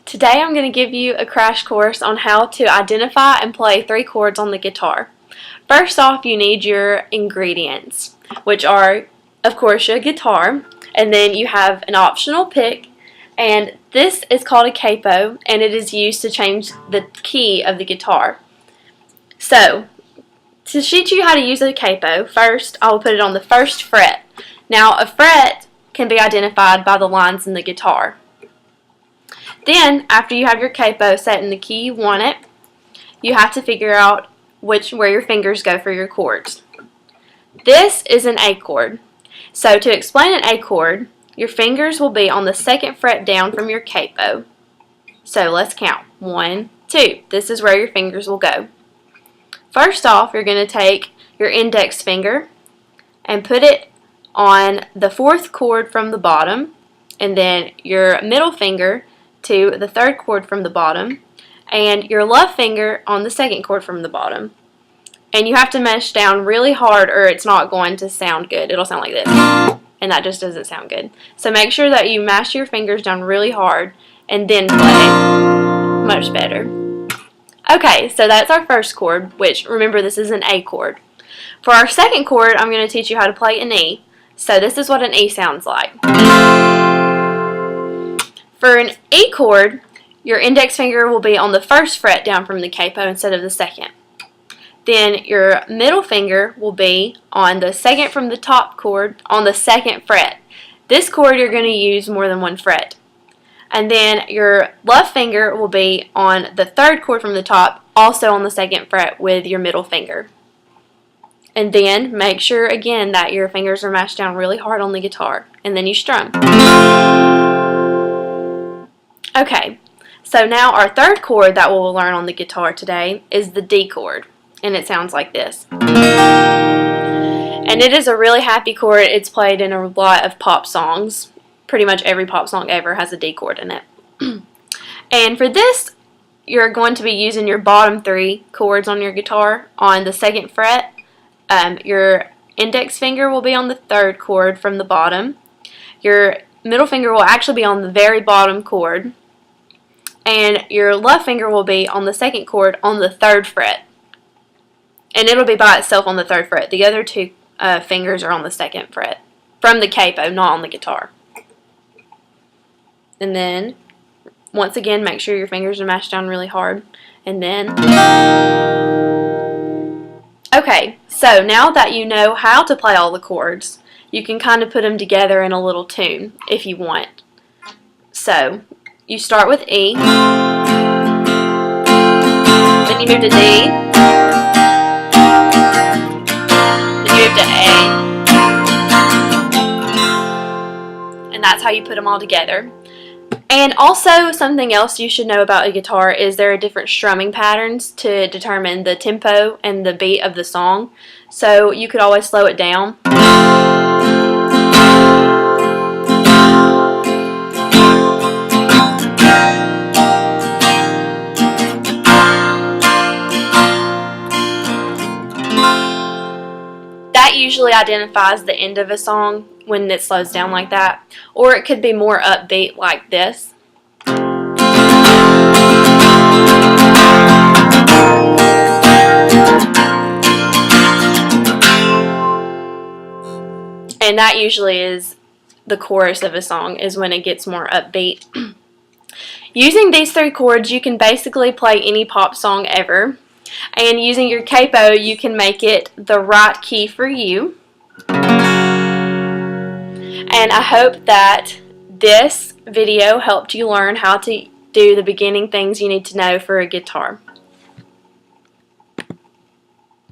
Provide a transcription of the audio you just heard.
Today I'm going to give you a crash course on how to identify and play 3 chords on the guitar. First off, you need your ingredients, which are, of course, your guitar, and then you have an optional pick, and this is called a capo, and it is used to change the key of the guitar. So, to teach you how to use a capo, first I will put it on the first fret. Now, a fret can be identified by the lines in the guitar. Then, after you have your capo set in the key you want it, you have to figure out where your fingers go for your chords. This is an A chord. So to explain an A chord, your fingers will be on the 2nd fret down from your capo. So let's count. 1, 2. This is where your fingers will go. First off, you're going to take your index finger and put it on the 4th chord from the bottom, and then your middle finger to the 3rd chord from the bottom, and your left finger on the 2nd chord from the bottom. And you have to mesh down really hard or it's not going to sound good. It'll sound like this, and that just doesn't sound good. So make sure that you mash your fingers down really hard and then play. Much better. Okay, so that's our first chord, which, remember, this is an A chord. For our second chord, I'm going to teach you how to play an E. So this is what an E sounds like. For an E chord, your index finger will be on the 1st fret down from the capo instead of the 2nd. Then your middle finger will be on the 2nd from the top chord on the 2nd fret. This chord you're going to use more than 1 fret. And then your left finger will be on the 3rd chord from the top, also on the 2nd fret with your middle finger. And then make sure again that your fingers are mashed down really hard on the guitar, and then you strum. Okay, so now our third chord that we'll learn on the guitar today is the D chord, and it sounds like this. And it is a really happy chord. It's played in a lot of pop songs. Pretty much every pop song ever has a D chord in it. And for this, you're going to be using your bottom 3 chords on your guitar on the 2nd fret. Your index finger will be on the 3rd chord from the bottom. Your middle finger will actually be on the very bottom chord. And your left finger will be on the 2nd chord on the 3rd fret. And it'll be by itself on the 3rd fret. The other 2 fingers are on the 2nd fret. From the capo, not on the guitar. And then, once again, make sure your fingers are mashed down really hard. And then... Okay, so now that you know how to play all the chords, you can kind of put them together in a little tune if you want. So, you start with E, then you move to D, then you move to A, and that's how you put them all together. And also, something else you should know about a guitar is there are different strumming patterns to determine the tempo and the beat of the song. So you could always slow it down. That usually identifies the end of a song when it slows down like that, or it could be more upbeat like this. And that usually is the chorus of a song, is when it gets more upbeat. Using these 3 chords, you can basically play any pop song ever. And using your capo, you can make it the right key for you. And I hope that this video helped you learn how to do the beginning things you need to know for a guitar.